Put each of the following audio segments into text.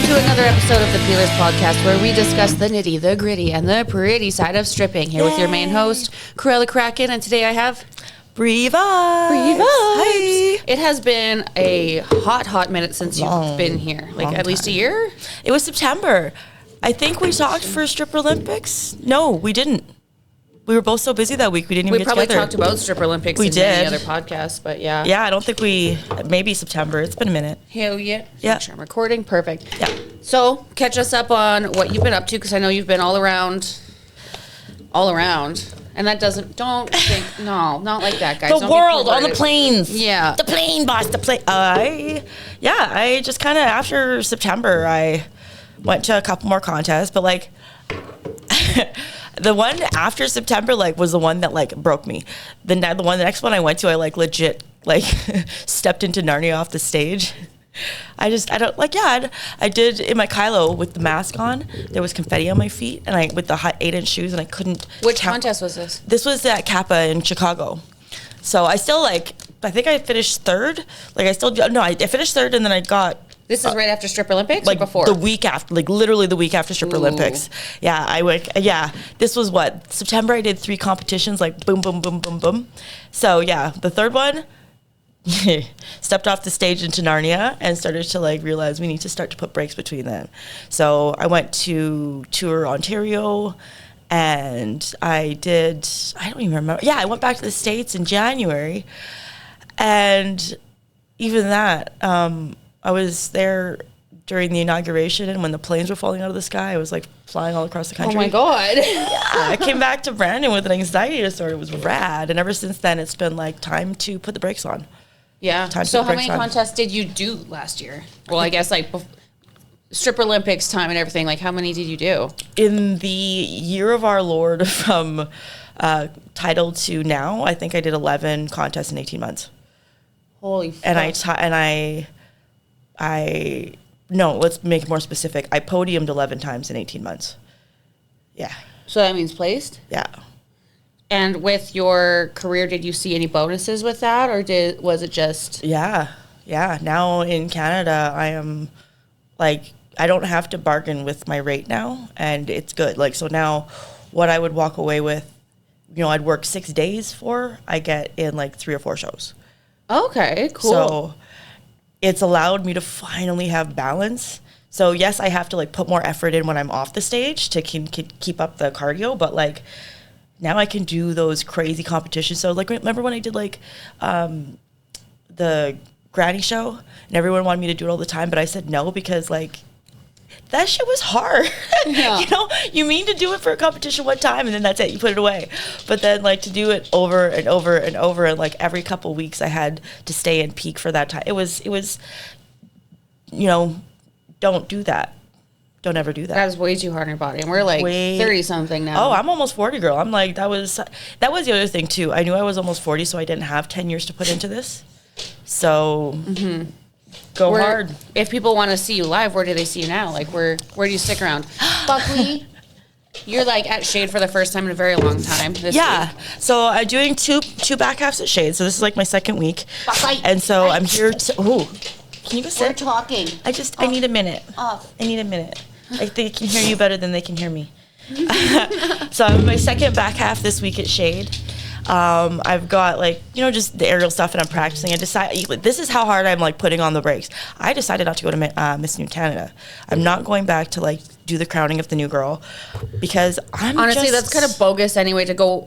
to another episode of the Peelerz Podcast, where we discuss the nitty, the gritty, and the pretty side of stripping. Here with your main host, Corella Kraken, and today I have Bree vibes. Hi. It has been a hot minute since you've been here. Like at least a year? It was September. I think we talked for Stripper Olympics. No, we didn't. We were both so busy that week, we didn't even get together. We probably talked about Stripper Olympics in many other podcasts, but yeah. Yeah, I don't think maybe September. It's been a minute. Hell yeah. Yeah. Make sure I'm recording. Perfect. Yeah. So, catch us up on what you've been up to, because I know you've been all around. And that not like that, guys. The world on the planes. Yeah. The plane, boss, the plane. I just kind of, after September, I went to a couple more contests, but like, the one after September, like, was the one that, like, broke me. The next one I went to, I, like, legit, like, stepped into Narnia off the stage. I did in my Kylo with the mask on. There was confetti on my feet, and with the hot 8-inch shoes, and I couldn't. Which contest was this? This was at Kappa in Chicago. So I still, I think I finished third. I finished third, and then I got. This is right after Stripper Olympics or before? The week after, literally the week after Stripper Olympics. Yeah, this was September. I did 3 competitions, boom, boom, boom, boom, boom. So yeah, the third one, stepped off the stage into Narnia and started to realize we need to start to put breaks between them. So I went to tour Ontario, and I don't even remember. Yeah, I went back to the States in January, and even that, I was there during the inauguration, and when the planes were falling out of the sky, I was flying all across the country. Oh my God. Yeah, I came back to Brandon with an anxiety disorder. It was rad. And ever since then, it's been time to put the brakes on. Yeah. So how many contests did you do last year? Well, I guess Stripper Olympics time and everything, how many did you do? In the year of our Lord, from title to now, I think I did 11 contests in 18 months. Holy fuck. No, let's make it more specific. I podiumed 11 times in 18 months. Yeah. So that means placed? Yeah. And with your career, did you see any bonuses with that, or was it just? Yeah. Now in Canada, I am I don't have to bargain with my rate now, and it's good. So now what I would walk away with, I'd work 6 days for, I get in 3 or 4 shows. Okay, cool. So it's allowed me to finally have balance. So yes, I have to put more effort in when I'm off the stage to keep up the cardio, but now I can do those crazy competitions. So remember when I did the granny show, and everyone wanted me to do it all the time, but I said no because that shit was hard. Yeah. You mean to do it for a competition one time, and then that's it, you put it away. But then to do it over and over and over, and every couple of weeks I had to stay and peak for that time. It was don't do that. Don't ever do that. That was way too hard on your body. And we're 30 something now. Oh, I'm almost 40, girl. I'm that was the other thing too. I knew I was almost 40, so I didn't have 10 years to put into this. So go hard. If people want to see you live, where do they see you now? Where do you stick around? Buckley, you're at Shade for the first time in a very long time this week. So I'm doing two back halves at Shade. So this is my second week. Buckley. And so I'm here to... Ooh, can you go sit? We're talking. I need a minute. Off. I need a minute. They can hear you better than they can hear me. So I'm my second back half this week at Shade. I've got just the aerial stuff, and I'm practicing. I decided this is how hard I'm putting on the brakes. I decided not to go to Miss New Canada. I'm not going back to do the crowning of the new girl, because honestly that's kind of bogus anyway to go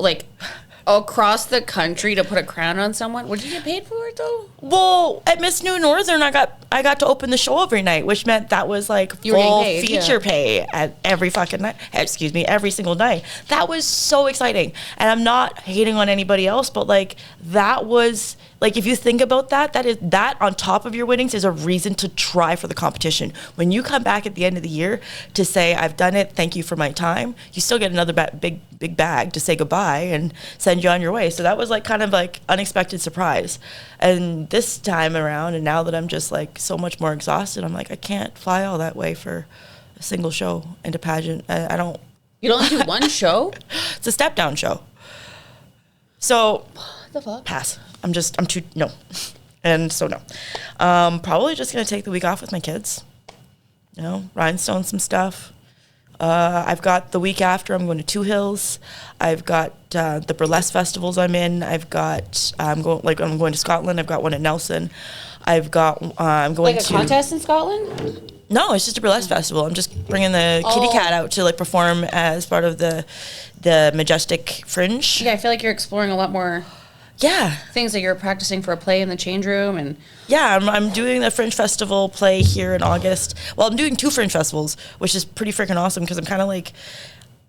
across the country to put a crown on someone. Would you get paid for it though? Well, at Miss New Northern, I got to open the show every night, which meant that was full feature pay at every fucking night. Excuse me, every single night. That was so exciting, and I'm not hating on anybody else, but that was if you think about that on top of your winnings is a reason to try for the competition. When you come back at the end of the year to say I've done it, thank you for my time, you still get another big bag to say goodbye and send you on your way. So that was kind of unexpected surprise. And this time around, and now that I'm just so much more exhausted, I'm I can't fly all that way for a single show and a pageant. I don't. You only do one show? It's a step down show. So what the fuck? Pass. I'm too, no. And so no. Probably just going to take the week off with my kids. you know, rhinestone some stuff. I've got the week after, I'm going to Two Hills. I've got the burlesque festivals I'm in. I'm going to Scotland. I've got one at Nelson. I'm going like a contest in Scotland? No, it's just a burlesque festival. I'm just bringing the kitty cat out to like perform as part of the Majestic Fringe. Yeah, I feel like you're exploring a lot more. Yeah. Things that you're practicing for a play in the change room and... Yeah, I'm doing the Fringe Festival play here in August. Well, I'm doing 2 Fringe Festivals, which is pretty freaking awesome because I'm kind of like...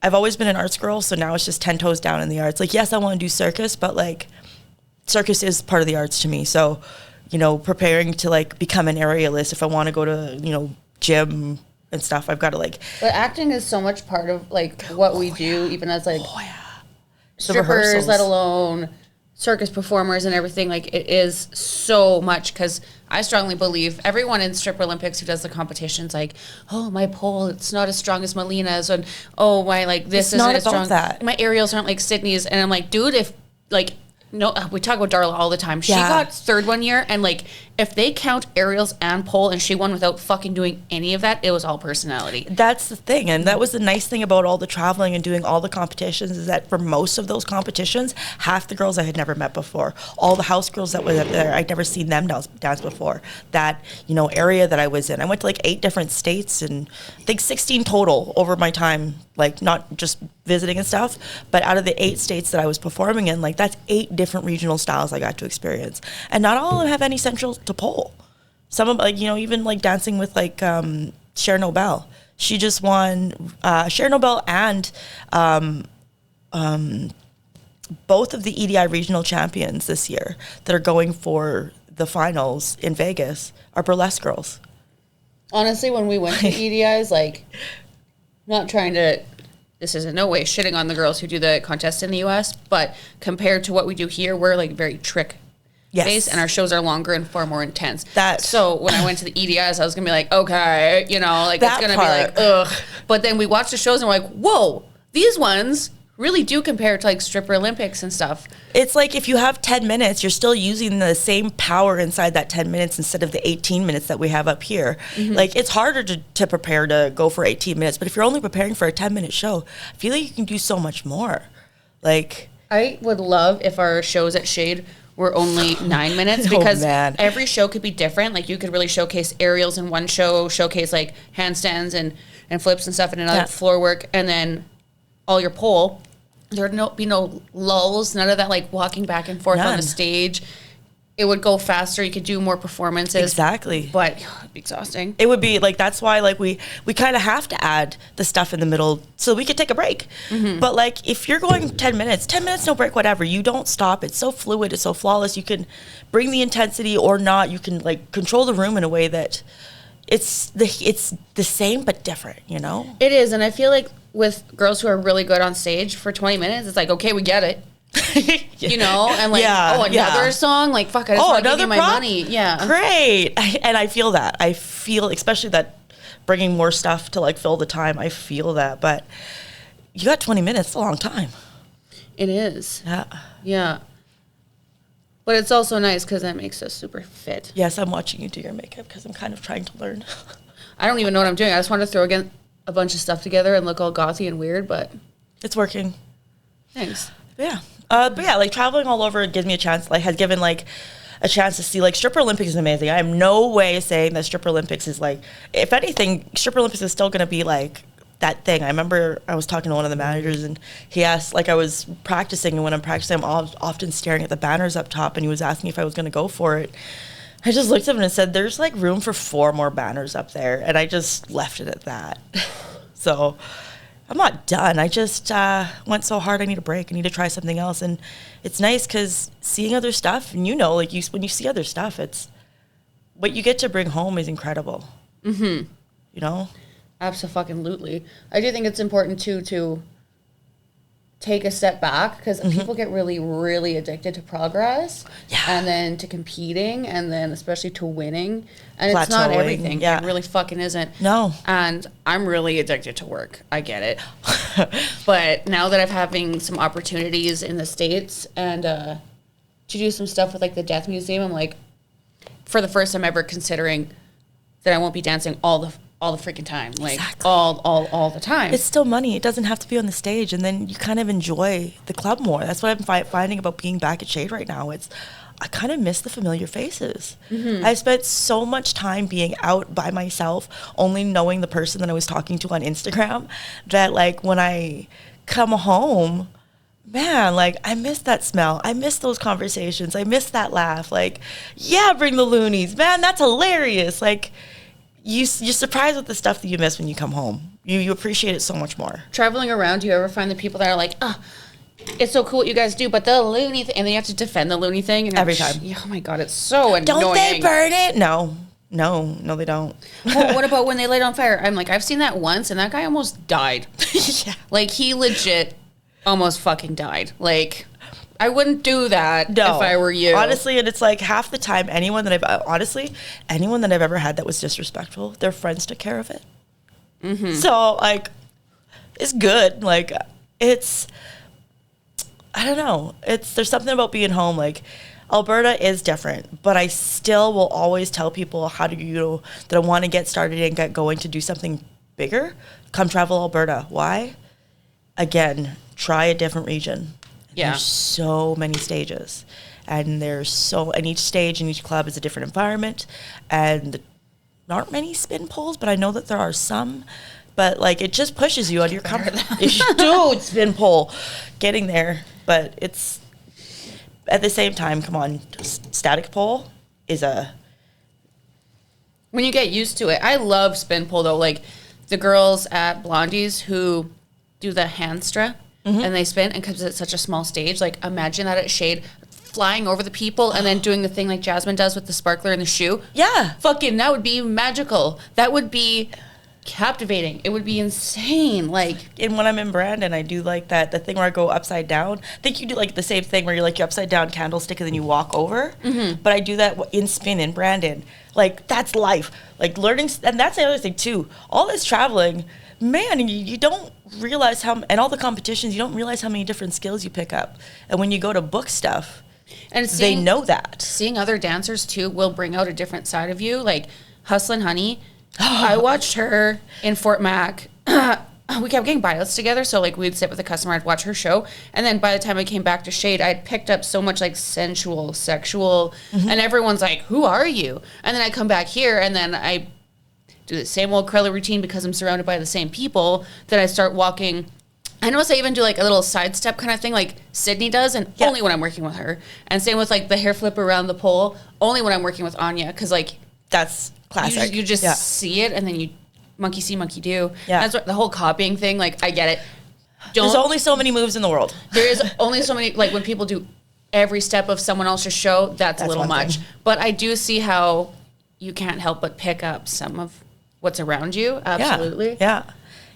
I've always been an arts girl, so now it's just 10 toes down in the arts. Like, yes, I want to do circus, but like circus is part of the arts to me. So, you know, preparing to like become an aerialist, if I want to go to, you know, gym and stuff, I've got to like... But acting is so much part of like what we do, even as like strippers, strippers, let alone... circus performers and everything. Like, it is so much, because I strongly believe everyone in Strip Olympics who does the competitions, like, oh, my pole, it's not as strong as Melina's, and oh, my, like, this isn't as strong. That. My aerials aren't like Sydney's. And I'm like, dude, if, like, no, we talk about Darla all the time. She got 3rd one year, and like, if they count aerials and pole, and she won without fucking doing any of that, it was all personality. That's the thing, and that was the nice thing about all the traveling and doing all the competitions, is that for most of those competitions, half the girls I had never met before. All the house girls that were there, I'd never seen them dance before. That, you know, area that I was in, I went to like 8 different states, and I think 16 total over my time, like not just visiting and stuff, but out of the 8 states that I was performing in, like that's 8 different regional styles I got to experience, and not all of them have any central to pole. Some of, like, you know, even like dancing with like Cher Nobel, she just won Cher Nobel and both of the EDI regional champions this year that are going for the finals in Vegas are burlesque girls. Honestly, when we went to EDIs, like, not trying to, this is in no way shitting on the girls who do the contest in the US, but compared to what we do here, we're like very trick based, and our shows are longer and far more intense. So when I went to the EDIs, I was gonna be like, okay, you know, like it's gonna be like, ugh. But then we watched the shows and we're like, whoa, these ones really do compare to like Stripper Olympics and stuff. It's like if you have 10 minutes, you're still using the same power inside that 10 minutes instead of the 18 minutes that we have up here. Mm-hmm. Like, it's harder to prepare to go for 18 minutes, but if you're only preparing for a 10-minute show, I feel like you can do so much more. Like, I would love if our shows at Shade were only 9 minutes, because every show could be different. Like, you could really showcase aerials in one show, showcase like handstands and flips and stuff in another, floor work, and then all your pole. There'd be no lulls, none of that like walking back and forth on the stage. It would go faster. You could do more performances. Exactly. But it'd be exhausting. It would be like, that's why like we kind of have to add the stuff in the middle so we could take a break. Mm-hmm. But like, if you're going 10 minutes, no break, whatever, you don't stop. It's so fluid. It's so flawless. You can bring the intensity or not. You can like control the room in a way that it's the same but different, you know? It is. And I feel like with girls who are really good on stage for 20 minutes, it's like, okay, we get it. You know, and like, another song, like, fuck, I just want to give you my money. Yeah, great. And I feel that. I feel, especially that bringing more stuff to like fill the time. I feel that, but you got 20 minutes. It's a long time. It is. Yeah. But it's also nice because that makes us super fit. Yes, I'm watching you do your makeup because I'm kind of trying to learn. I don't even know what I'm doing. I just want to throw a bunch of stuff together and look all gothy and weird, but it's working. Thanks. Yeah. But yeah, like traveling all over gives me a chance, like has given like a chance to see, like, Stripper Olympics is amazing. I am no way saying that Stripper Olympics is like, if anything, Stripper Olympics is still going to be like that thing. I remember I was talking to one of the managers and he asked, like, I was practicing, and when I'm practicing, I'm often staring at the banners up top, and he was asking if I was going to go for it. I just looked at him and said, there's like room for 4 more banners up there. And I just left it at that. So I'm not done. I just went so hard. I need a break. I need to try something else. And it's nice because seeing other stuff, and you know, like when you see other stuff, it's what you get to bring home is incredible. Mm-hmm. You know? Absolutely. I do think it's important too to take a step back, because people get really, really addicted to progress, and then to competing, and then especially to winning. And it's not everything. It really fucking isn't. No. And I'm really addicted to work. I get it. But now that I'm having some opportunities in the States and to do some stuff with like the Death Museum, I'm like, for the first time ever, considering that I won't be dancing all the all the freaking time, like all the time. It's still money. It doesn't have to be on the stage, and then you kind of enjoy the club more. That's what I'm finding about being back at Shade right now. I kind of miss the familiar faces. I spent so much time being out by myself, only knowing the person that I was talking to on Instagram, that like when I come home, man, like I miss that smell. I miss those conversations. I miss that laugh. Like, yeah, bring the loonies, man. That's hilarious. Like, you're surprised with the stuff that you miss when you come home. You appreciate it so much more. Traveling around, do you ever find the people that are like, it's so cool what you guys do, but the loony thing, and then you have to defend the loony thing? And every time. Oh my God, it's so annoying. Don't they burn it? No, they don't. Well, what about when they light on fire? I'm like, I've seen that once, and that guy almost died. Yeah. Like, he legit almost fucking died. Like, I wouldn't do that if I were you. Honestly, and it's like half the time, anyone that I've ever had that was disrespectful, their friends took care of it. So, like, it's good. Like, I don't know. There's something about being home. Like, Alberta is different, but I still will always tell people that I want to get started and get going to do something bigger. Come travel Alberta. Why? Again, try a different region. Yeah. There's so many stages, and each stage and each club is a different environment, and there aren't many spin poles, but I know that there are some. But like, it just pushes you out of your comfort. Dude, spin pole, getting there. But it's at the same time, come on, static pole is when you get used to it. I love spin pole though. Like the girls at Blondie's who do the handstra. And they spin, and because it's such a small stage, like imagine that at Shade, flying over the people and then doing the thing like Jasmine does with the sparkler in the shoe. Yeah. Fucking, that would be magical. That would be captivating. It would be insane. Like, and when I'm in Brandon, I do like the thing where I go upside down. I think you do like the same thing where you're upside down candlestick and then you walk over. But I do that in spin in Brandon. Like, that's life. Like, learning, and that's the other thing too. All this traveling, man, you don't realize and all the competitions, you don't realize how many different skills you pick up. And when you go to book stuff, and they know that. Seeing other dancers too will bring out a different side of you. Like Hustlin' Honey, I watched her in Fort Mac. We kept getting buyouts together, so like we'd sit with a customer, I'd watch her show, and then by the time I came back to Shade, I'd picked up so much like sensual, sexual, and everyone's like, who are you? And then I come back here, and then I do the same old curly routine because I'm surrounded by the same people. Then I start walking. I notice I even do like a little sidestep kind of thing like Sydney does, and only when I'm working with her. And same with like the hair flip around the pole, only when I'm working with Anya, because like that's classic. You just see it, and then you monkey see, monkey do. Yeah. That's what the whole copying thing, like I get it. There's only so many moves in the world. There is only so many, like when people do every step of someone else's show, that's a little much. But I do see how you can't help but pick up some of what's around you. Absolutely. Yeah.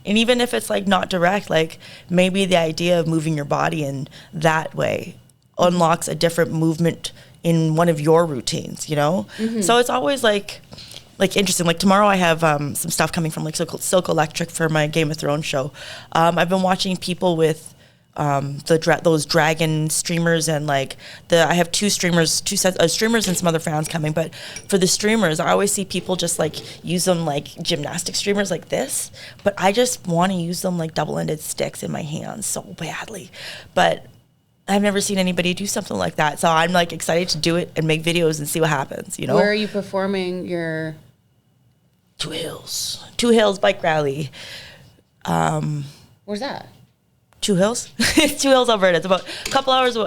And even if it's like not direct, like maybe the idea of moving your body in that way unlocks a different movement in one of your routines, you know? So it's always like interesting. Like tomorrow I have some stuff coming from like Silk Electric for my Game of Thrones show. I've been watching people with those dragon streamers, and like I have two sets of streamers and some other fans coming. But for the streamers, I always see people just like use them like gymnastic streamers like this. But I just want to use them like double-ended sticks in my hands so badly. But I've never seen anybody do something like that. So I'm like excited to do it and make videos and see what happens, you know? Where are you performing your... Two Hills Bike Rally. Where's that? Two Hills. It's Two Hills, Alberta. It's about a couple hours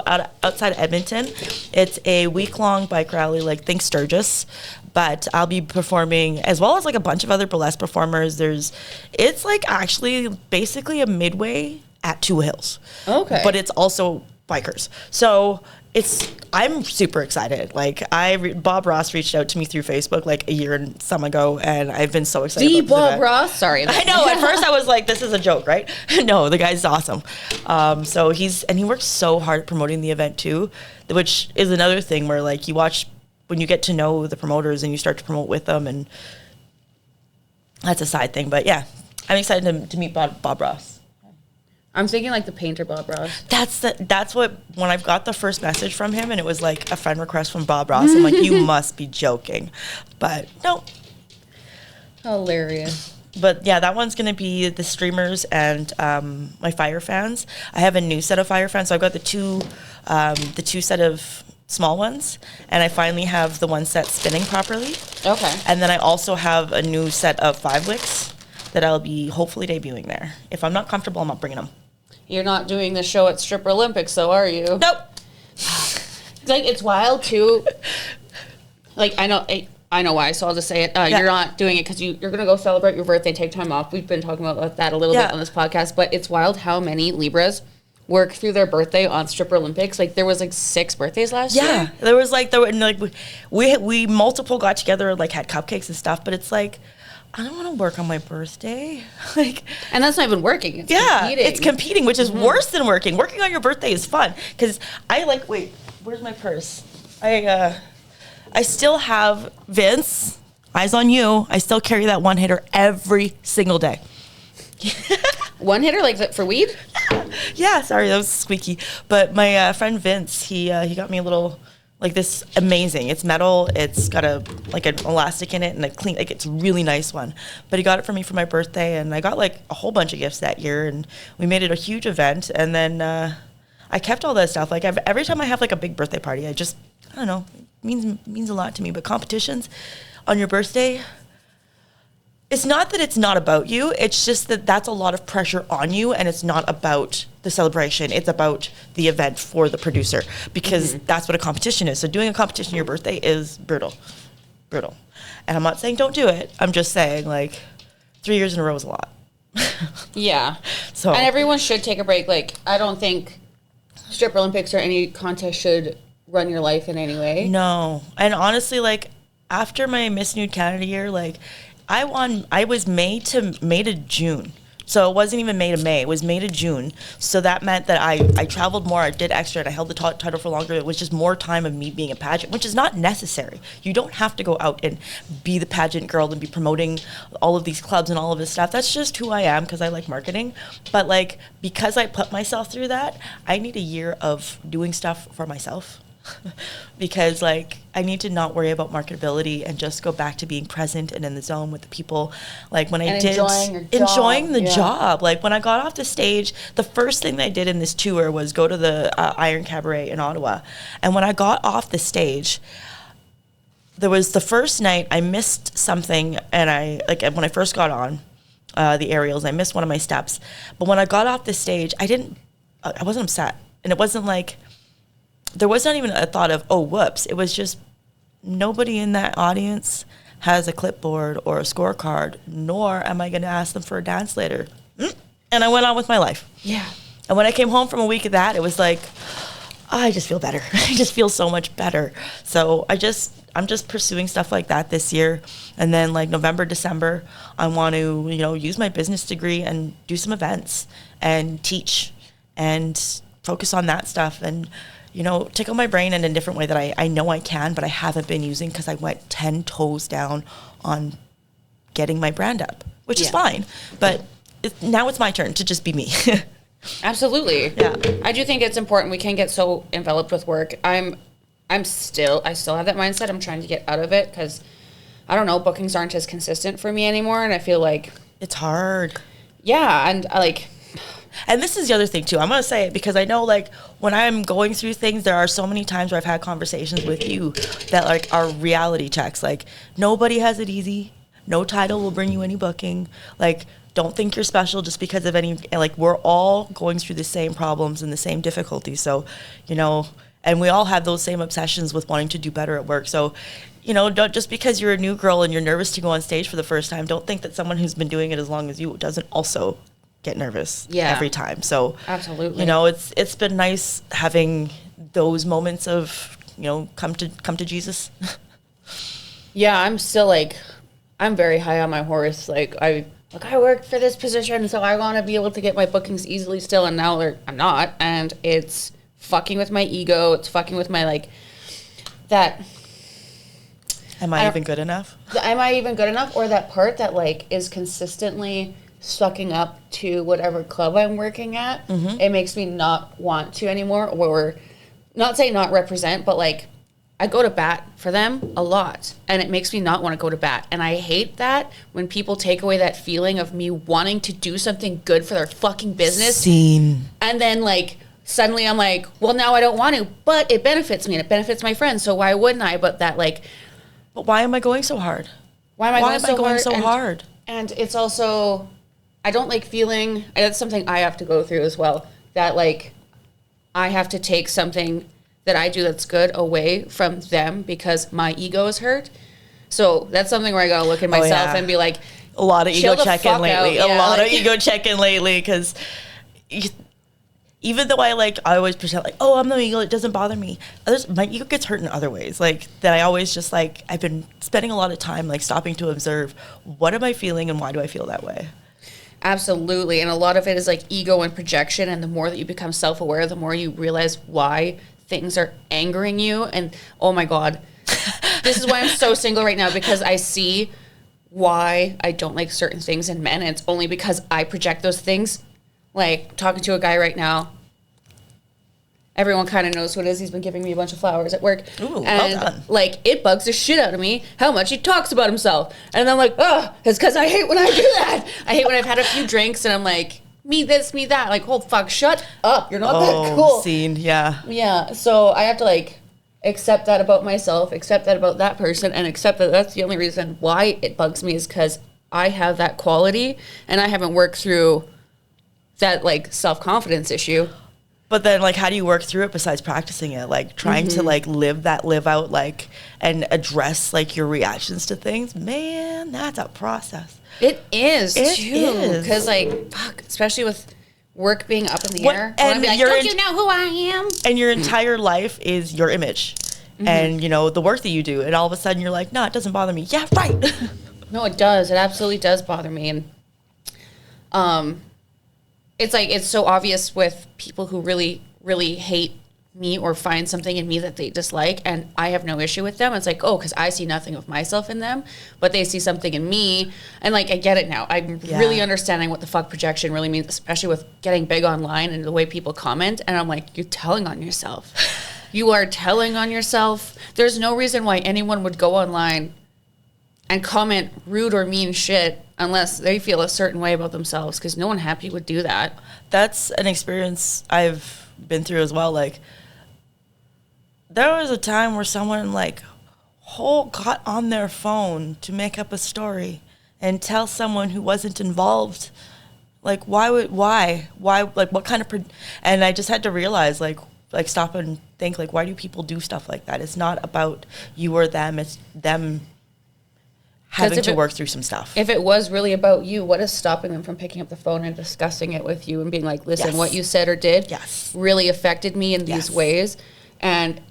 outside Edmonton. It's a week-long bike rally, like think Sturgis. But I'll be performing, as well as like a bunch of other burlesque performers. It's like actually basically a midway at Two Hills. Okay. But it's also bikers. So I'm super excited. Like Bob Ross reached out to me through Facebook like a year and some ago, and I've been so excited. Bob Ross? Sorry. I know. At first I was like, this is a joke, right? No, the guy's awesome. So he works so hard at promoting the event too, which is another thing where like you watch when you get to know the promoters and you start to promote with them, and that's a side thing. But yeah, I'm excited to meet Bob Ross. I'm thinking like the painter Bob Ross. That's what, when I've got the first message from him and it was like a friend request from Bob Ross, I'm like, you must be joking. But no. Hilarious. But yeah, that one's going to be the streamers and my fire fans. I have a new set of fire fans. So I've got the two set of small ones, and I finally have the one set spinning properly. Okay. And then I also have a new set of 5 wicks that I'll be hopefully debuting there. If I'm not comfortable, I'm not bringing them. You're not doing the show at Stripper Olympics, though, are you? Nope. Like, it's wild, too. Like, I know why, so I'll just say it. You're not doing it because you're going to go celebrate your birthday, take time off. We've been talking about that a little bit on this podcast, but it's wild how many Libras work through their birthday on Stripper Olympics. Like, there was, 6 birthdays last year. Yeah, we multiple got together, like, had cupcakes and stuff, but it's like, I don't want to work on my birthday. Like, and that's not even working. It's competing. It's competing, which is worse than working. Working on your birthday is fun because wait, where's my purse? I still have Vince, eyes on you. I still carry that one hitter every single day. One hitter, like that for weed? Yeah, sorry, that was squeaky. But my friend Vince, he got me a little, like, this amazing. It's metal. It's got an elastic in it and it's a really nice one. But he got it for me for my birthday, and I got like a whole bunch of gifts that year, and we made it a huge event. And then I kept all that stuff. Like, every time I have like a big birthday party, I don't know, it means a lot to me. But competitions on your birthday, it's not that it's not about you. It's just that that's a lot of pressure on you, and it's not about the celebration. It's about the event for the producer, because that's what a competition is. So doing a competition on your birthday is brutal. And I'm not saying don't do it. I'm just saying, like, 3 years in a row is a lot. Yeah. So, and everyone should take a break. Like, I don't think Stripper Olympics or any contest should run your life in any way. No. And honestly, like, after my Miss Nude Canada year, like, I was May to June. So it wasn't even May to May. It was May to June. So that meant that I traveled more, I did extra, and I held the title for longer. It was just more time of me being a pageant, which is not necessary. You don't have to go out and be the pageant girl and be promoting all of these clubs and all of this stuff. That's just who I am because I like marketing. But, like, because I put myself through that, I need a year of doing stuff for myself. Because, like, I need to not worry about marketability and just go back to being present and in the zone with the people. Like, when I did enjoying the job. Like, when I got off the stage, the first thing that I did in this tour was go to the Iron Cabaret in Ottawa. And when I got off the stage, there was the first night I missed something, and when I first got on the aerials, I missed one of my steps. But when I got off the stage, I wasn't upset. And it wasn't like, there was not even a thought of, oh, whoops. It was just nobody in that audience has a clipboard or a scorecard, nor am I going to ask them for a dance later. And I went on with my life. Yeah. And when I came home from a week of that, it was like, I just feel better. I just feel so much better. So I'm just pursuing stuff like that this year. And then, like, November, December, I want to, use my business degree and do some events and teach and focus on that stuff and, tickle my brain in a different way that I know I can, but I haven't been using because I went 10 toes down on getting my brand up, which is fine. But now it's my turn to just be me. Absolutely. Yeah. I do think it's important. We can't get so enveloped with work. I still have that mindset. I'm trying to get out of it because, I don't know, bookings aren't as consistent for me anymore, and I feel like it's hard. Yeah, and and this is the other thing, too. I'm going to say it because I know, like, when I'm going through things, there are so many times where I've had conversations with you that, like, are reality checks. Like, nobody has it easy. No title will bring you any booking. Like, don't think you're special just because of any, like, we're all going through the same problems and the same difficulties. So, and we all have those same obsessions with wanting to do better at work. So, don't, just because you're a new girl and you're nervous to go on stage for the first time, don't think that someone who's been doing it as long as you doesn't also get nervous every time. So absolutely, it's been nice having those moments of, come to Jesus. Yeah, I'm still I'm very high on my horse. I worked for this position, so I want to be able to get my bookings easily still, and now I'm not, and it's fucking with my ego. It's fucking with my that. Am I even good enough? Am I even good enough? Or that part that is consistently sucking up to whatever club I'm working at. It makes me not want to anymore, or not say not represent, but I go to bat for them a lot, and it makes me not want to go to bat. And I hate that when people take away that feeling of me wanting to do something good for their fucking business. Scene. And then like suddenly I'm like, well, now I don't want to, but it benefits me and it benefits my friends. So why wouldn't I? But why am I going so hard? Why am I going so hard? And it's also, I don't like feeling, that's something I have to go through as well, that like I have to take something that I do that's good away from them because my ego is hurt. So that's something where I gotta look at myself and be like, a lot of ego check-in lately. A lot of ego check-in lately, because even though I always pretend like, oh, I'm the ego, it doesn't bother me. My ego gets hurt in other ways. Like that I always just like, I've been spending a lot of time like stopping to observe what am I feeling and why do I feel that way? Absolutely. And a lot of it is like ego and projection. And the more that you become self-aware, the more you realize why things are angering you. And oh my God, this is why I'm so single right now, because I see why I don't like certain things in men. And it's only because I project those things. Like talking to a guy right now, everyone kind of knows who it is. He's been giving me a bunch of flowers at work. Ooh, and well done. Like it bugs the shit out of me how much he talks about himself. And I'm like, oh, it's because I hate when I do that. I hate when I've had a few drinks and I'm like, me this, me that. Like, oh fuck, shut up. You're not that cool. Scene, yeah. Yeah. So I have to like accept that about myself, accept that about that person, and accept that that's the only reason why it bugs me is because I have that quality and I haven't worked through that like self-confidence issue. But then like how do you work through it besides practicing it? Like trying to like live out like and address like your reactions to things. Man, that's a process. It is too. Because like fuck, especially with work being up in the air. And be like, don't you know who I am? And your entire life is your image. And you know, the work that you do, and all of a sudden you're like, no, it doesn't bother me. Yeah, right. No, it does. It absolutely does bother me. And it's like, it's so obvious with people who really, really hate me or find something in me that they dislike, and I have no issue with them. It's like, oh, because I see nothing of myself in them, but they see something in me. And like, I get it now. I'm really understanding what the fuck projection really means, especially with getting big online and the way people comment. And I'm like, you're telling on yourself. You are telling on yourself. There's no reason why anyone would go online and comment rude or mean shit unless they feel a certain way about themselves, because no one happy would do that. That's an experience I've been through as well. Like, there was a time where someone like got on their phone to make up a story and tell someone who wasn't involved, like, why, like, what kind of, and I just had to realize, like stop and think, like, why do people do stuff like that? It's not about you or them, it's them having to work through some stuff. If it was really about you, what is stopping them from picking up the phone and discussing it with you and being like, listen, what you said or did really affected me in these ways. And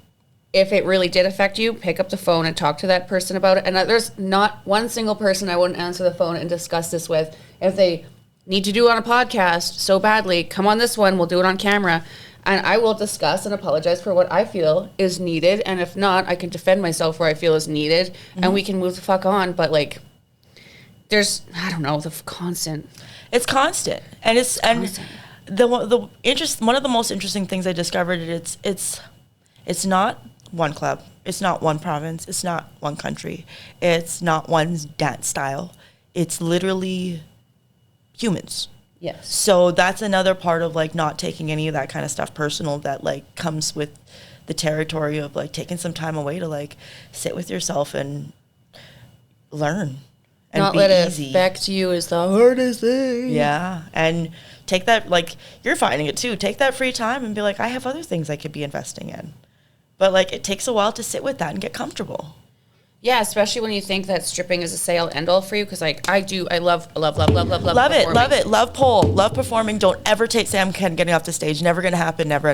if it really did affect you, pick up the phone and talk to that person about it. And there's not one single person I wouldn't answer the phone and discuss this with. If they need to do it on a podcast so badly, come on this one, we'll do it on camera. And I will discuss and apologize for what I feel is needed. And if not, I can defend myself where I feel is needed. And we can move the fuck on. But like, there's, I don't know, constant. It's constant. And it's constant. And one of the most interesting things I discovered, it's not one club. It's not one province. It's not one country. It's not one dance style. It's literally humans. Yes. So that's another part of like not taking any of that kind of stuff personal that like comes with the territory of like taking some time away to like sit with yourself and learn and not be let easy. It affect you is the hardest thing. Yeah. And take that, like, you're finding it too. Take that free time and be like, I have other things I could be investing in. But like, it takes a while to sit with that and get comfortable. Yeah, especially when you think that stripping is a say-all, end-all for you, because like I love performing. Love pole, love performing. Don't ever take I'm getting off the stage. Never gonna happen. Never.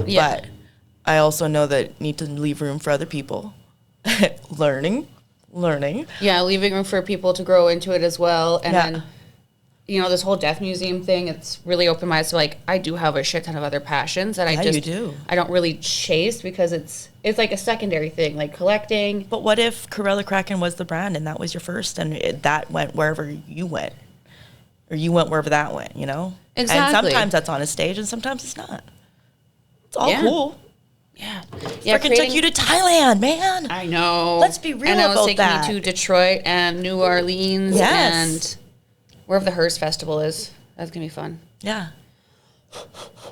Yeah. But I also know that need to leave room for other people. learning. Yeah, leaving room for people to grow into it as well, and then, you know, this whole deaf museum thing, it's really opened my eyes to like, I do have a shit ton of other passions that I don't really chase because it's like a secondary thing, like collecting. But what if Corella Kraken was the brand and that was your first and that went wherever you went? Or you went wherever that went, you know? Exactly. And sometimes that's on a stage and sometimes it's not. It's all cool. Yeah. Freaking took you to Thailand, man. I know. Let's be real about that. And I was taking you to Detroit and New Orleans and wherever the Hearst Festival is. That's going to be fun. Yeah.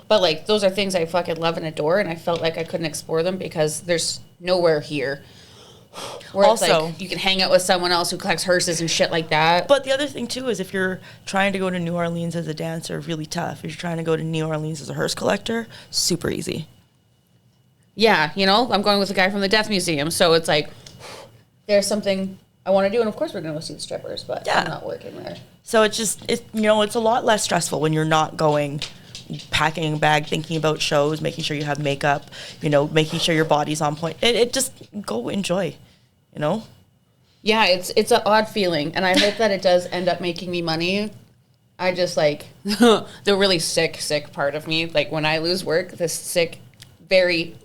But, like, those are things I fucking love and adore, and I felt like I couldn't explore them because there's nowhere here. Where also, it's like you can hang out with someone else who collects hearses and shit like that. But the other thing, too, is if you're trying to go to New Orleans as a dancer, really tough. If you're trying to go to New Orleans as a hearse collector, super easy. Yeah, you know, I'm going with a guy from the Death Museum, so it's like, there's something I want to do, and of course we're going to go see the strippers, but I'm not working there. So it's a lot less stressful when you're not going, packing a bag, thinking about shows, making sure you have makeup, making sure your body's on point. It just go enjoy, Yeah, it's an odd feeling, and I hope that it does end up making me money. I just, like, the really sick part of me, like, when I lose work, this sick, very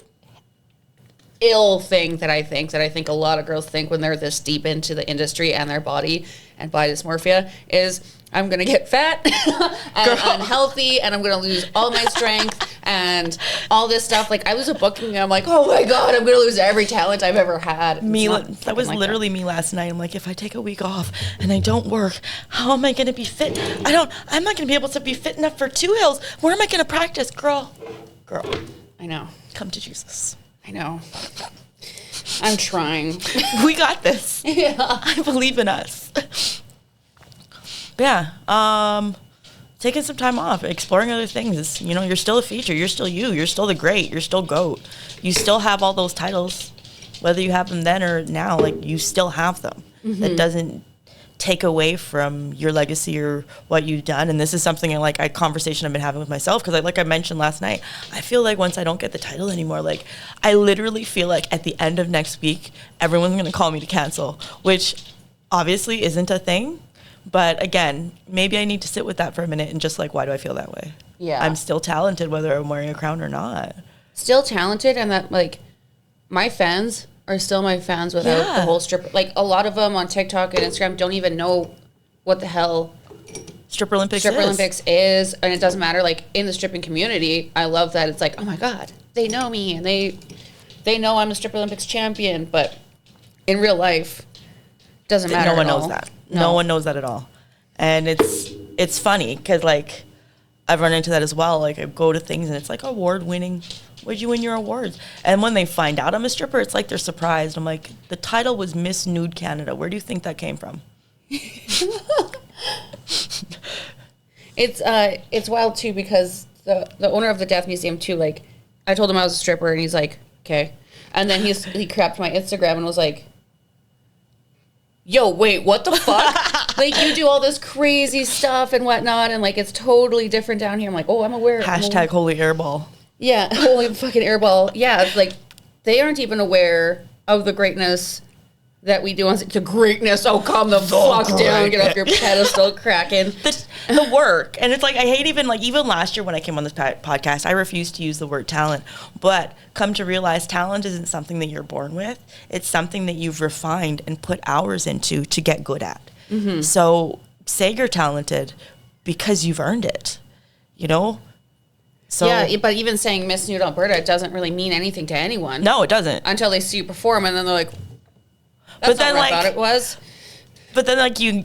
ill thing that I think a lot of girls think when they're this deep into the industry and their body and body dysmorphia is I'm going to get fat and unhealthy and I'm going to lose all my strength and all this stuff. Like, I lose a booking and I'm like, oh my God, I'm going to lose every talent I've ever had. That was literally me last night. I'm like, if I take a week off and I don't work, how am I going to be fit? I'm not going to be able to be fit enough for 2 hills. Where am I going to practice? Girl. I know. Come to Jesus. I know. I'm trying. We got this. Yeah. I believe in us. But yeah. Taking some time off, exploring other things. You're still a feature. You're still you. You're still the great. You're still GOAT. You still have all those titles. Whether you have them then or now, like, you still have them. Mm-hmm. That doesn't take away from your legacy or what you've done. And this is something a conversation I've been having with myself because like I mentioned last night, I feel like once I don't get the title anymore, like I literally feel like at the end of next week, everyone's going to call me to cancel, which obviously isn't a thing. But again, maybe I need to sit with that for a minute and just like, why do I feel that way? Yeah. I'm still talented whether I'm wearing a crown or not. Still talented, and that, like, my fans are still my fans without the whole stripper. Like, a lot of them on TikTok and Instagram don't even know what the hell Stripper Olympics is, and it doesn't matter. Like, in the stripping community, I love that it's like, oh my God, they know me, and they know I'm a Stripper Olympics champion, but in real life, doesn't matter. No one knows that. No one knows that at all. And it's funny because, like, I've run into that as well. Like, I go to things and it's like award winning. Where'd you win your awards? And when they find out I'm a stripper, it's like they're surprised. I'm like, the title was Miss Nude Canada. Where do you think that came from? It's wild too because the owner of the Death Museum too, like, I told him I was a stripper and he's like, okay. And then he crapped my Instagram and was like, yo, wait, what the fuck? Like, you do all this crazy stuff and whatnot, and, like, it's totally different down here. I'm like, oh, I'm aware. Hashtag holy airball. Yeah, holy fucking airball. Yeah, it's like, they aren't even aware of the greatness that we do on the greatness. Oh, calm the fuck down, get off your pedestal, Kraken. The work. And it's like, I hate even last year when I came on this podcast, I refused to use the word talent. But come to realize talent isn't something that you're born with. It's something that you've refined and put hours into to get good at. Mm-hmm. So say you're talented because you've earned it, So, yeah, but even saying Miss Nude Alberta, it doesn't really mean anything to anyone. No, it doesn't. Until they see you perform, and then they're like, that's not what I thought it was. But then, like, you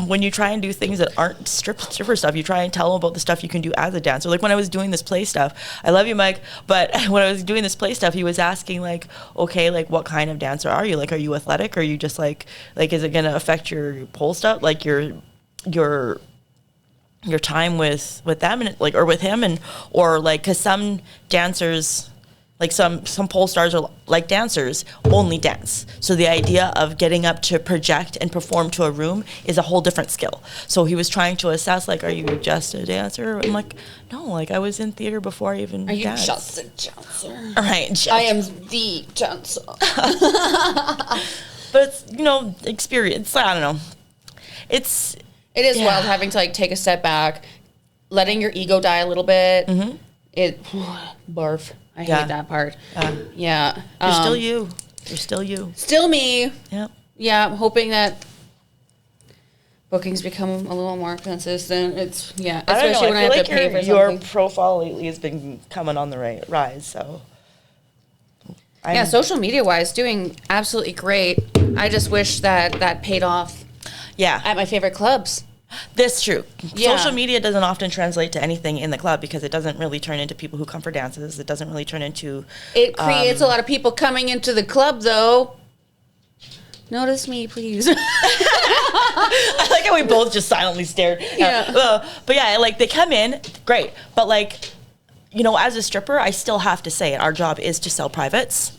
when you try and do things that aren't stripper stuff, you try and tell them about the stuff you can do as a dancer. Like, when I was doing this play stuff, I love you, Mike, but when I was doing this play stuff, he was asking, like, okay, like, what kind of dancer are you? Like, are you athletic? Or are you just, like is it going to affect your pole stuff? Like, your time with them, and, like, or with him, and, or, like, because some dancers... Like some pole stars are like dancers, only dance. So the idea of getting up to project and perform to a room is a whole different skill. So he was trying to assess, like, are you just a dancer? I'm like, no, like, I was in theater before I even danced. Are you just a dancer? All right, I am the dancer. But it's, experience. I don't know. It is wild having to, like, take a step back, letting your ego die a little bit. Mm-hmm. Barf. I hate that part. Yeah. You're still you. You're still you. Still me. Yep. Yeah, I'm hoping that bookings become a little more consistent. Especially when I have to pay for something. Your profile lately has been coming on the rise, so. Social media wise, doing absolutely great. I just wish that paid off. Yeah. At my favorite clubs. That's true. Yeah. Social media doesn't often translate to anything in the club because it doesn't really turn into people who come for dances. It doesn't really turn into... It creates a lot of people coming into the club, though. Notice me, please. I like how we both just silently stared. Yeah. But yeah, like, they come in, great. But, like, you know, as a stripper, I still have to say it. Our job is to sell privates.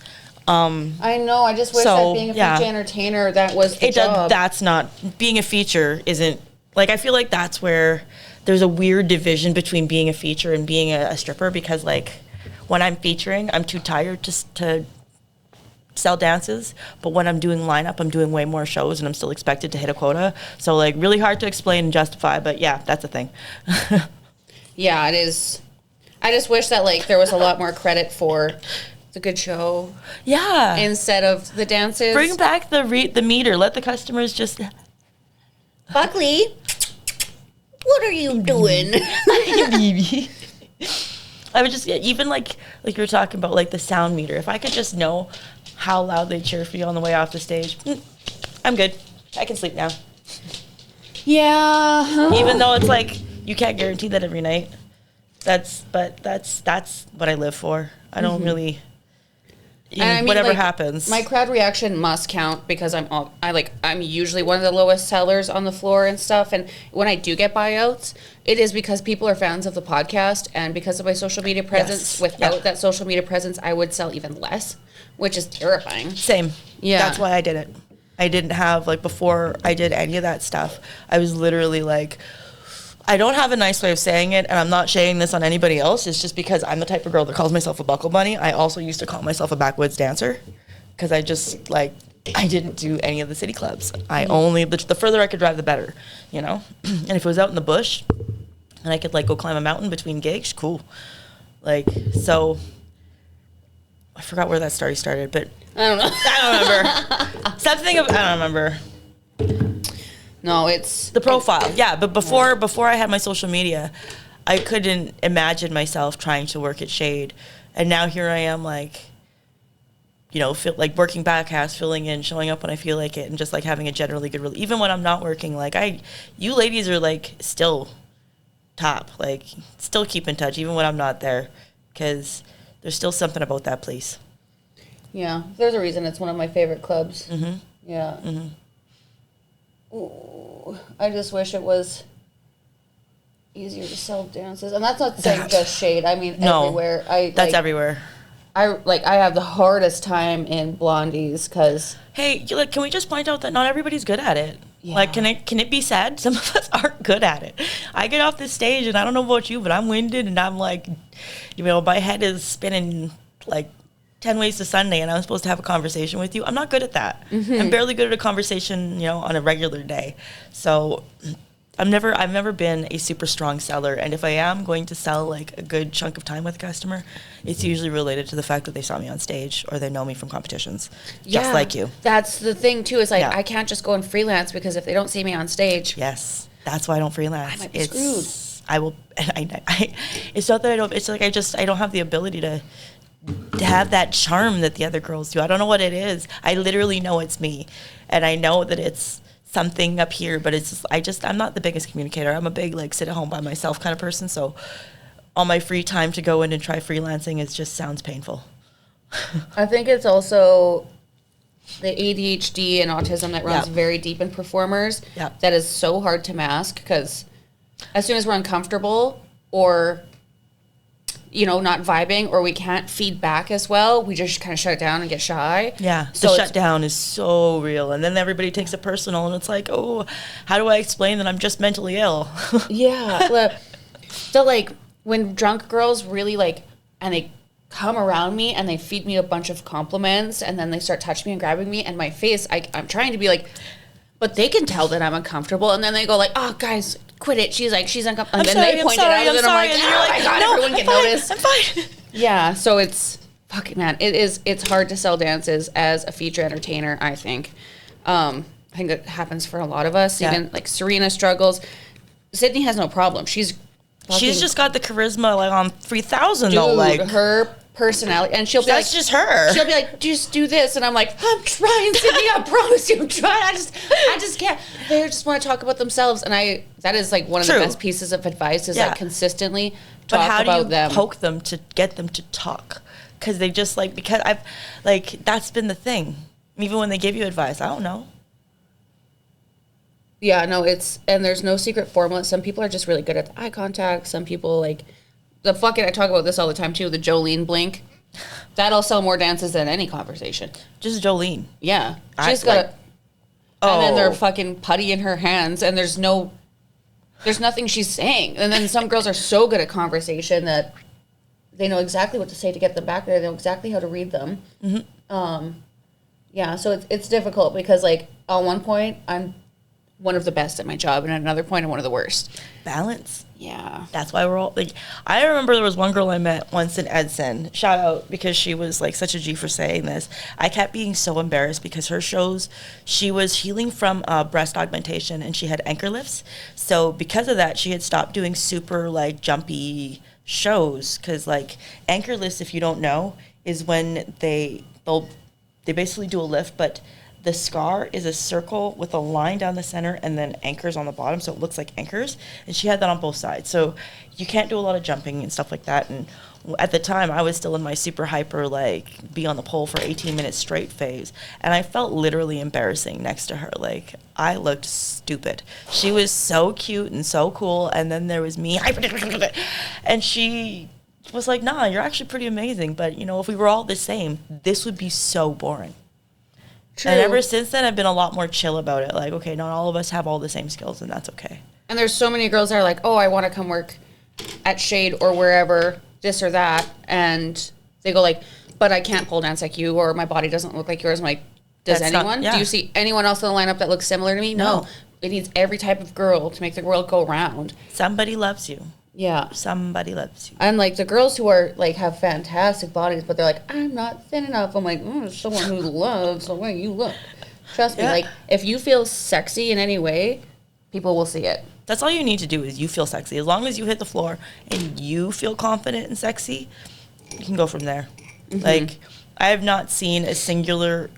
I know. I just wish that being a feature entertainer, that was the job. That's not... Being a feature isn't... Like, I feel like that's where there's a weird division between being a feature and being a stripper because, like, when I'm featuring, I'm too tired to sell dances. But when I'm doing lineup, I'm doing way more shows and I'm still expected to hit a quota. So, like, really hard to explain and justify. But, yeah, that's a thing. Yeah, it is. I just wish that, like, there was a lot more credit for the good show. Yeah. Instead of the dances. Bring back the meter. Let the customers just... Buckley, what are you doing? I would just, even like you were talking about, like, the sound meter. If I could just know how loud they cheer for you on the way off the stage, I'm good. I can sleep now. Yeah. Even though it's like, you can't guarantee that every night. That's what I live for. I don't really... whatever happens. My crowd reaction must count because I'm usually one of the lowest sellers on the floor and stuff. And when I do get buyouts, it is because people are fans of the podcast and because of my social media presence. Yes. Without that social media presence, I would sell even less, which is terrifying. Same. Yeah. That's why I did it. I didn't have, like, before I did any of that stuff, I was literally like, I don't have a nice way of saying it, and I'm not shading this on anybody else. It's just because I'm the type of girl that calls myself a buckle bunny. I also used to call myself a backwoods dancer because I just, like, I didn't do any of the city clubs. I only, the further I could drive, the better, you know? And if it was out in the bush and I could, like, go climb a mountain between gigs, cool. Like, so I forgot where that story started, but I don't know. I don't remember. I don't remember. No, it's... The profile, yeah. But before I had my social media, I couldn't imagine myself trying to work at Shade. And now here I am, like, you know, like, working back halves, filling in, showing up when I feel like it, and just, like, having a generally good... Even when I'm not working, like, you ladies are, like, still top. Like, still keep in touch, even when I'm not there. Because there's still something about that place. Yeah, there's a reason it's one of my favorite clubs. Mm-hmm. Yeah. Mm-hmm. Ooh, I just wish it was easier to sell dances, and that's not saying just Shade. I mean, everywhere. That's everywhere. I have the hardest time in blondies because. Hey, like, can we just point out that not everybody's good at it? Yeah. Like, can it be said? Some of us aren't good at it. I get off this stage, and I don't know about you, but I'm winded, and I'm like, you know, my head is spinning like 10 ways to Sunday, and I'm supposed to have a conversation with you. I'm not good at that. Mm-hmm. I'm barely good at a conversation, you know, on a regular day. So I've never been a super strong seller, and if I am going to sell, like, a good chunk of time with a customer, it's usually related to the fact that they saw me on stage or they know me from competitions, just like you. That's the thing too. Is like, I can't just go and freelance because if they don't see me on stage, yes, that's why I don't freelance. I might be screwed. I will. I it's not that I don't. It's like I don't have the ability to have that charm that the other girls do. I don't know what it is. I literally know it's me, and I know that it's something up here, but it's just, I'm not the biggest communicator. I'm a big, like, sit at home by myself kind of person, so all my free time to go in and try freelancing just sounds painful. I think it's also the ADHD and autism that runs very deep in performers that is so hard to mask, because as soon as we're uncomfortable or, you know, not vibing, or we can't feed back as well, we just kind of shut down and get shy. Yeah, so the shutdown is so real. And then everybody takes it personal, and it's like, oh, how do I explain that I'm just mentally ill? Yeah. So, like, when drunk girls really, like, and they come around me and they feed me a bunch of compliments, and then they start touching me and grabbing me, and my face, I'm trying to be like, but they can tell that I'm uncomfortable, and then they go like, oh, guys, quit it. She's uncomfortable. And then they point it out, and I'm like, oh my God, everyone can notice. I'm fine. Yeah, so it's, fucking man, it's hard to sell dances as a feature entertainer, I think. I think it happens for a lot of us. Yeah. Even, like, Serena struggles. Sydney has no problem. She's just got the charisma, like, on 3000, though. Like, her personality, and she'll be that's just her. She'll be like, just do this, and I'm like, I'm trying, Sydney, I promise you, I'm trying. I just can't. They just want to talk about themselves, and that is like one of the best pieces of advice is like consistently talk about them. But how do you poke them to get them to talk? Because they just like, because I've like, that's been the thing. Even when they give you advice, I don't know. Yeah, no, and there's no secret formula. Some people are just really good at the eye contact. Some people like I talk about this all the time too, the Jolene blink. That'll sell more dances than any conversation. Just Jolene. Yeah. She's got and then they're fucking putty in her hands and there's nothing she's saying. And then some girls are so good at conversation that they know exactly what to say to get them back there. They know exactly how to read them. Mm-hmm. Yeah, so it's difficult because like on one point I'm one of the best at my job, and at another point, I'm one of the worst. Balance. Yeah. That's why we're all, like, I remember there was one girl I met once in Edson. Shout out, because she was, like, such a G for saying this. I kept being so embarrassed because her shows, she was healing from breast augmentation, and she had anchor lifts. So because of that, she had stopped doing super, like, jumpy shows, because, like, anchor lifts, if you don't know, is when they basically do a lift, but the scar is a circle with a line down the center and then anchors on the bottom, so it looks like anchors. And she had that on both sides. So you can't do a lot of jumping and stuff like that. And at the time, I was still in my super hyper, like, be on the pole for 18 minutes straight phase. And I felt literally embarrassing next to her. Like, I looked stupid. She was so cute and so cool. And then there was me. And she was like, nah, you're actually pretty amazing. But, you know, if we were all the same, this would be so boring. True. And ever since then, I've been a lot more chill about it. Like, okay, not all of us have all the same skills, and that's okay. And there's so many girls that are like, oh, I want to come work at Shade or wherever, this or that. And they go like, but I can't pole dance like you, or my body doesn't look like yours. I'm like, does anyone? Do you see anyone else in the lineup that looks similar to me? No. It needs every type of girl to make the world go round. Somebody loves you. Yeah. Somebody loves you. And, like, the girls who are, like, have fantastic bodies, but they're like, I'm not thin enough. I'm like, someone who loves the way you look. Trust me, like, if you feel sexy in any way, people will see it. That's all you need to do is you feel sexy. As long as you hit the floor and you feel confident and sexy, you can go from there. Mm-hmm. Like, I have not seen a singular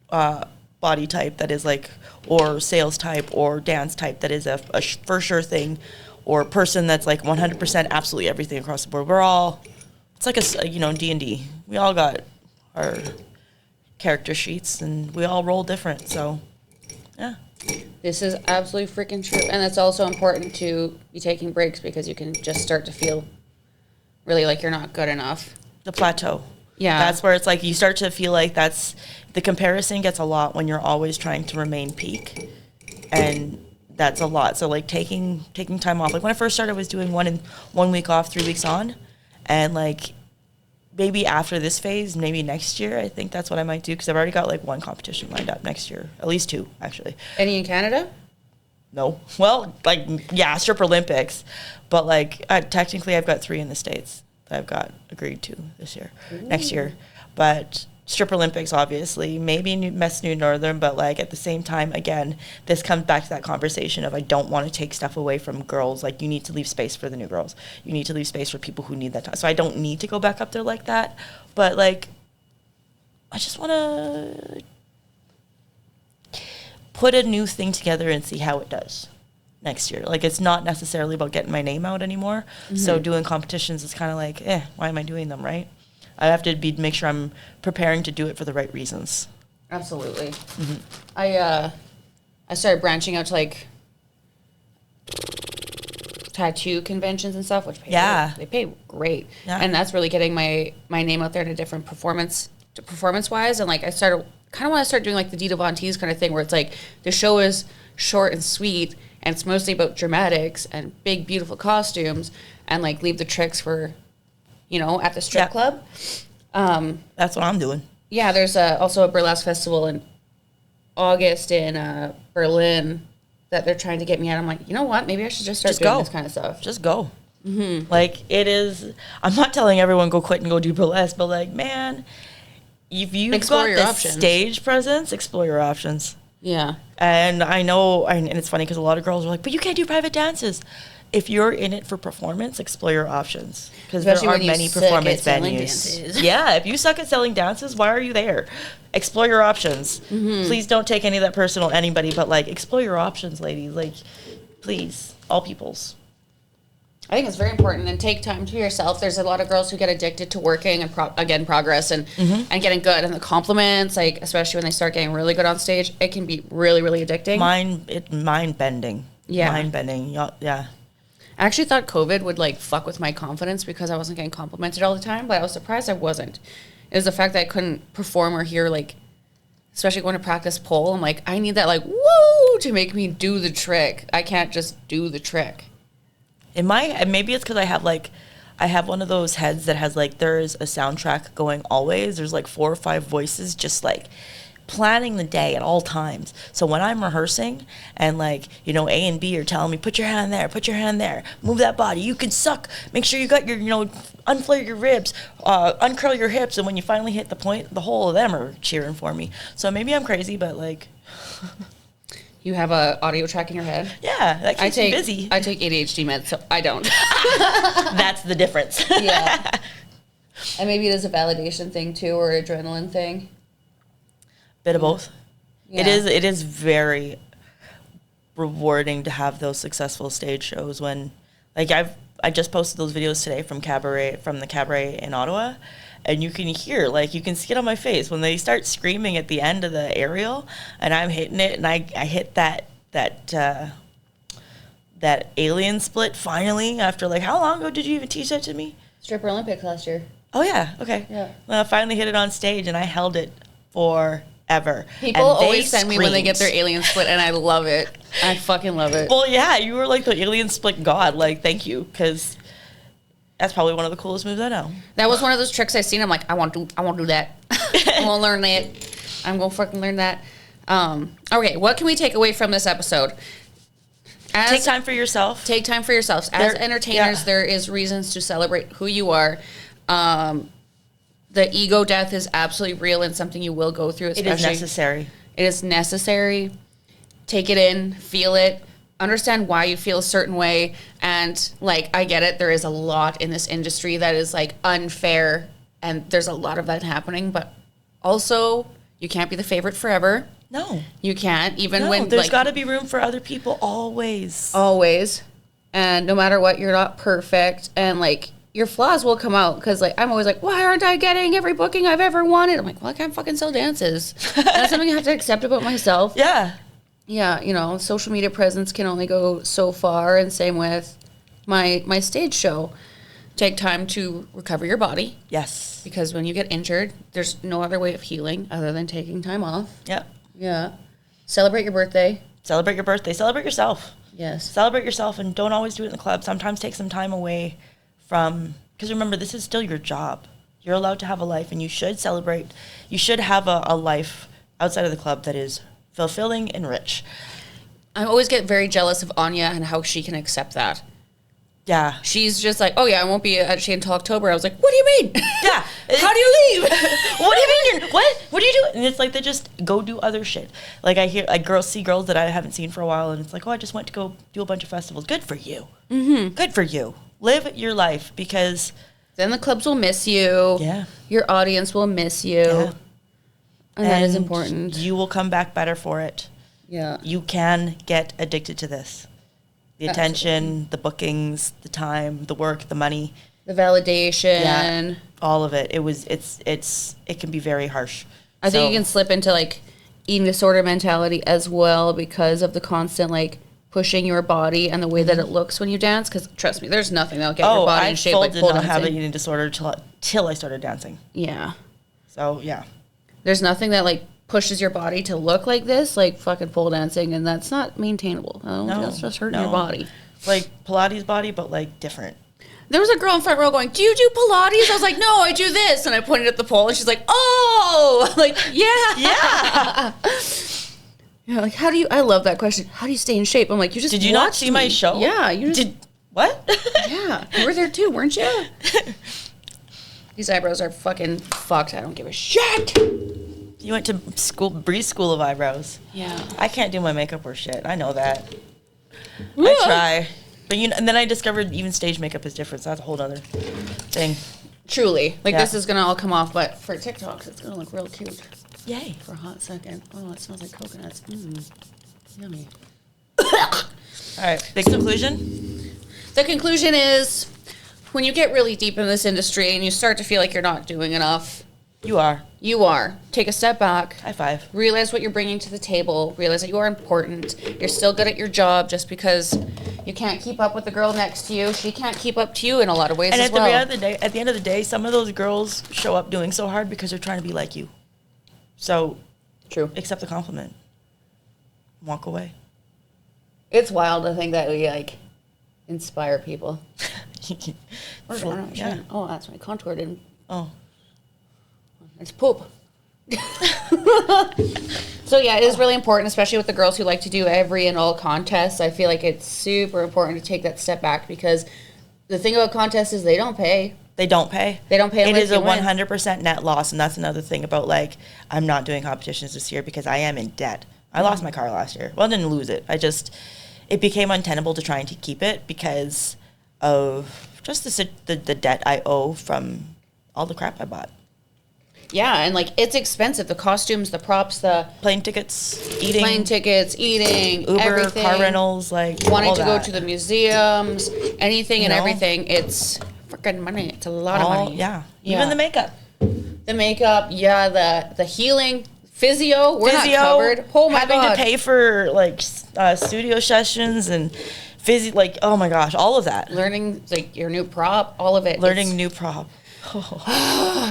body type that is, like, or sales type or dance type that is a for sure thing, or person that's like 100% absolutely everything across the board. We're all, it's like a, you know, D&D. We all got our character sheets and we all roll different, so yeah. This is absolutely freaking true. And it's also important to be taking breaks because you can just start to feel really like you're not good enough. The plateau. Yeah. That's where it's like you start to feel like that's, the comparison gets a lot when you're always trying to remain peak. And that's a lot. So like taking time off. Like when I first started, I was doing 1 week off, 3 weeks on. And like maybe after this phase, maybe next year, I think that's what I might do. Because I've already got like one competition lined up next year. At least two, actually. Any in Canada? No. Well, like, yeah, Stripper Olympics. But like technically I've got 3 in the States that I've got agreed to this year, next year. But Stripper Olympics, obviously, maybe Miss New Northern, but like at the same time, again, this comes back to that conversation of I don't want to take stuff away from girls. Like, you need to leave space for the new girls. You need to leave space for people who need that time. So I don't need to go back up there like that. But like, I just want to put a new thing together and see how it does next year. Like, it's not necessarily about getting my name out anymore. Mm-hmm. So doing competitions is kind of like, why am I doing them, right? I have to make sure I'm preparing to do it for the right reasons. Absolutely. Mm-hmm. I started branching out to like tattoo conventions and stuff, which they pay great, and that's really getting my name out there in a different performance wise. And like I kind of want to start doing like the Dita Von Teese kind of thing, where it's like the show is short and sweet, and it's mostly about dramatics and big beautiful costumes, and like leave the tricks for, you know, at the strip club. That's what I'm doing. Yeah, there's also a burlesque festival in August in Berlin that they're trying to get me at. I'm like, you know what? Maybe I should just start doing this kind of stuff. Just go. Mm-hmm. Like, it is, I'm not telling everyone go quit and go do burlesque, but like, man, if you've got the stage presence, explore your options. Yeah. And I know, and it's funny because a lot of girls are like, but you can't do private dances. if you're in it for performance, explore your options. Because there are many performance venues. Yeah, if you suck at selling dances, why are you there? Explore your options. Please don't take any of that personal anybody, but like explore your options, ladies. Like, please, all peoples. I think it's very important, and take time to yourself. There's a lot of girls who get addicted to working and progress and getting good, and the compliments, like especially when they start getting really good on stage, it can be really, really addicting. Mind bending. Yeah, mind bending. Yeah. I actually thought COVID would like fuck with my confidence because I wasn't getting complimented all the time, but I was surprised I wasn't. It was the fact that I couldn't perform or hear, like, especially going to practice pole. I'm like, I need that like woo to make me do the trick. I can't just do the trick. Maybe it's because I have one of those heads that has like, there's a soundtrack going always. There's like 4 or 5 voices just like planning the day at all times. So when I'm rehearsing and like, you know, A and B are telling me, put your hand there, move that body, you can suck, make sure you got your, you know, unflare your ribs, uncurl your hips. And when you finally hit the point, the whole of them are cheering for me. So maybe I'm crazy, but like... You have a audio track in your head? Yeah, that keeps me busy. I take ADHD meds, so I don't. That's the difference. Yeah. And maybe it is a validation thing too, or adrenaline thing. Bit of both. Yeah. It is very rewarding to have those successful stage shows when, like, I just posted those videos today from the cabaret in Ottawa, and you can hear, like, you can see it on my face when they start screaming at the end of the aerial, and I'm hitting it, and I hit that alien split finally after, like, how long ago did you even teach that to me? Stripper Olympics last year. Oh yeah, okay. Yeah. Well, I finally hit it on stage, and I held it forever. People always send me when they get their alien split, and I love it. I fucking love it. Well, yeah, you were like the alien split god. Like, thank you, because that's probably one of the coolest moves I know. That was one of those tricks I seen. I'm like, I want to do that. I want to learn that. I'm gonna fucking learn that. Okay, what can we take away from this episode? Take time for yourself. Take time for yourselves. As entertainers, there is reasons to celebrate who you are. The ego death is absolutely real and something you will go through. It is necessary. It is necessary. Take it in, feel it, understand why you feel a certain way. And, like, I get it. There is a lot in this industry that is, like, unfair. And there's a lot of that happening. But also, you can't be the favorite forever. No. You can't. Even when, there's got to be room for other people always. Always. And no matter what, you're not perfect. And, like, your flaws will come out, because, like, I'm always like, why aren't I getting every booking I've ever wanted? I'm like, well, I can't fucking sell dances. That's something I have to accept about myself. Yeah. Yeah, you know, social media presence can only go so far, and same with my stage show. Take time to recover your body. Yes. Because when you get injured, there's no other way of healing other than taking time off. Yep. Yeah. Celebrate your birthday. Celebrate your birthday. Celebrate yourself. Yes. Celebrate yourself, and don't always do it in the club. Sometimes take some time away from, because remember, this is still your job. You're allowed to have a life, and you should celebrate. You should have a life outside of the club that is fulfilling and rich. I always get very jealous of Anya and how she can accept that. Yeah. She's just like, oh yeah, I won't be at She until October. I was like, what do you mean? Yeah. How do you leave? What do you mean? What do you do? And it's like, they just go do other shit. Like, I hear, like, girls that I haven't seen for a while, and it's like, oh, I just went to go do a bunch of festivals. Good for you. Mm-hmm. Good for you. Live your life, because then the clubs will miss you. Yeah. Your audience will miss you. Yeah. And that is important. You will come back better for it. Yeah. You can get addicted to this. The attention, the bookings, the time, the work, the money, the validation, yeah, all of it. It can be very harsh. I think you can slip into, like, eating disorder mentality as well, because of the constant, like, pushing your body and the way that it looks when you dance. Because trust me, there's nothing that'll get your body in shape like pole dancing. I did not have an eating disorder till I started dancing. Yeah. So yeah, there's nothing that, like, pushes your body to look like this, like fucking pole dancing, and that's not maintainable. No, that's just hurting your body. Like Pilates body, but like different. There was a girl in front row going, do you do Pilates? I was like, no, I do this. And I pointed at the pole, and she's like, oh, I'm like, yeah. Yeah. Yeah, like, how do you, I love that question. How do you stay in shape? I'm like, you just Did you not see my show? Yeah. You just, did, what? Yeah. You were there too, weren't you? These eyebrows are fucking fucked. I don't give a shit. You went to school, Bree's School of Eyebrows. Yeah. I can't do my makeup or shit. I know that. I try. But and then I discovered even stage makeup is different. So that's a whole other thing. Truly. Like, this is going to all come off, but for TikToks, it's going to look real cute. Yay. For a hot second. Oh, it smells like coconuts. Yummy. All right. Big conclusion? The conclusion is, when you get really deep in this industry and you start to feel like you're not doing enough. You are. Take a step back. High five. Realize what you're bringing to the table. Realize that you are important. You're still good at your job just because you can't keep up with the girl next to you. She can't keep up to you in a lot of ways as well. And at the end of the day, some of those girls show up doing so hard because they're trying to be like you. So, true. Accept the compliment. Walk away. It's wild to think that we inspire people. Yeah. Oh, that's my contour didn't. Oh. It's poop. So yeah, it is really important, especially with the girls who like to do every and all contests. I feel like it's super important to take that step back because the thing about contests is they don't pay. They don't pay. It is a 100% net loss, and that's another thing about I'm not doing competitions this year because I am in debt. I lost my car last year. Well, I didn't lose it. It became untenable to try and to keep it because of just the debt I owe from all the crap I bought. Yeah, and it's expensive. The costumes, the props, the plane tickets, eating, Uber, everything. Car rentals, wanting to go to the museums, anything and everything. It's freaking money. It's a lot of money. Yeah. Even the makeup. The healing, physio. We're not covered. Oh my God. Having to pay for studio sessions and physio. Oh my gosh, all of that. Learning your new prop, all of it. Learning new prop.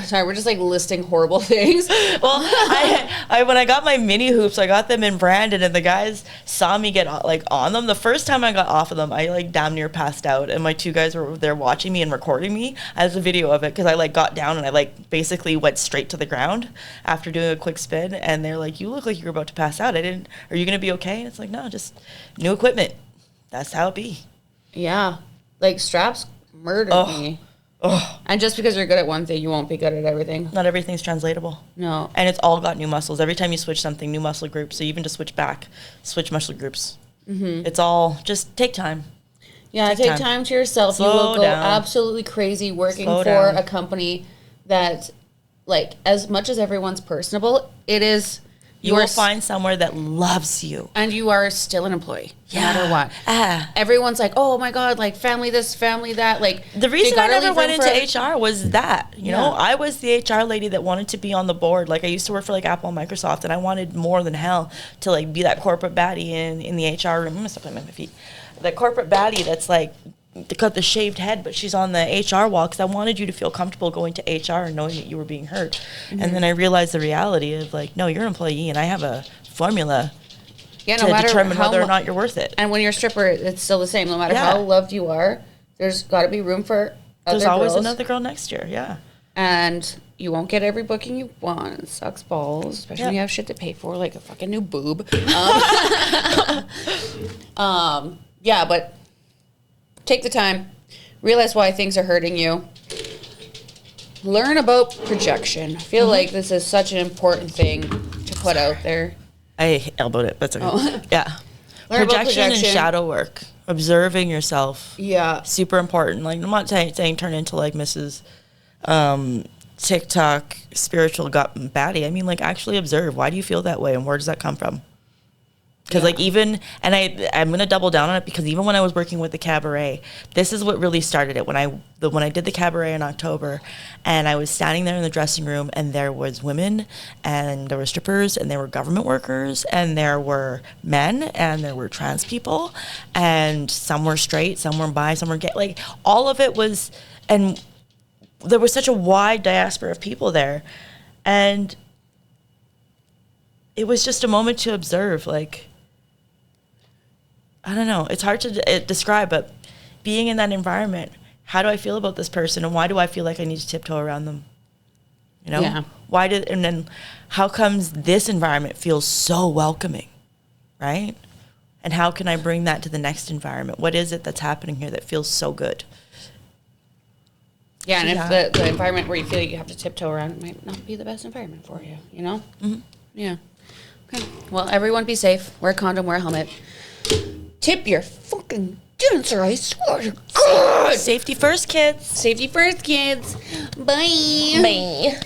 Sorry, we're just listing horrible things. Well, I when I got my mini hoops, I got them in Brandon, and the guys saw me get on them. The first time I got off of them, I damn near passed out, and my two guys were there watching me and recording me. I have a video of it because I got down and I basically went straight to the ground after doing a quick spin, and they're like, "You look like you're about to pass out. Are you gonna be okay?" And it's no, just new equipment. That's how it be. Yeah, straps murdered me. Oh. And just because you're good at one thing, you won't be good at everything. Not everything's translatable. No. And it's all got new muscles. Every time you switch something, new muscle groups. So even to switch back, switch muscle groups. Mm-hmm. It's all just take time. Yeah, take time to yourself. Slow you will go down. absolutely crazy working for a company that, as much as everyone's personable, it is... You will find somewhere that loves you. And you are still an employee, no matter what. Everyone's oh my God, family this, family that. The reason I never went into HR was that, you know, I was the HR lady that wanted to be on the board. I used to work for Apple and Microsoft, and I wanted more than hell to be that corporate baddie in the HR room. I'm gonna stop playing with my feet. That corporate baddie that's got the shaved head, but she's on the HR wall because I wanted you to feel comfortable going to HR and knowing that you were being heard. Mm-hmm. And then I realized the reality of no, you're an employee and I have a formula to determine whether or not you're worth it. And when you're a stripper, it's still the same. No matter how loved you are, there's got to be room for other There's always girls. another girl next year, yeah. And you won't get every booking you want. It sucks balls, especially when you have shit to pay for, like a fucking new boob. Yeah, but take the time. Realize why things are hurting you. Learn about projection. I feel like this is such an important thing to put out there. I elbowed it. That's okay. Oh. Yeah. Learn about projection and shadow work. Observing yourself. Yeah. Super important. I'm not saying turn into Mrs. TikTok spiritual baddie. I mean, actually observe. Why do you feel that way, and where does that come from? Because I'm gonna double down on it because even when I was working with the cabaret, this is what really started it. When I did the cabaret in October, and I was standing there in the dressing room, and there was women, and there were strippers, and there were government workers, and there were men, and there were trans people, and some were straight, some were bi, some were gay. All of it was, and there was such a wide diaspora of people there, and it was just a moment to observe. I don't know. It's hard to describe, but being in that environment, how do I feel about this person, and why do I feel like I need to tiptoe around them? You know? Yeah. And then how comes this environment feels so welcoming, right? And how can I bring that to the next environment? What is it that's happening here that feels so good? Yeah, and if the environment where you feel like you have to tiptoe around might not be the best environment for you, you know? Mm-hmm. Yeah. Okay. Well, everyone be safe. Wear a condom, wear a helmet. Tip your fucking dancer, I swear to God. Safety first, kids. Safety first, kids. Bye. Bye.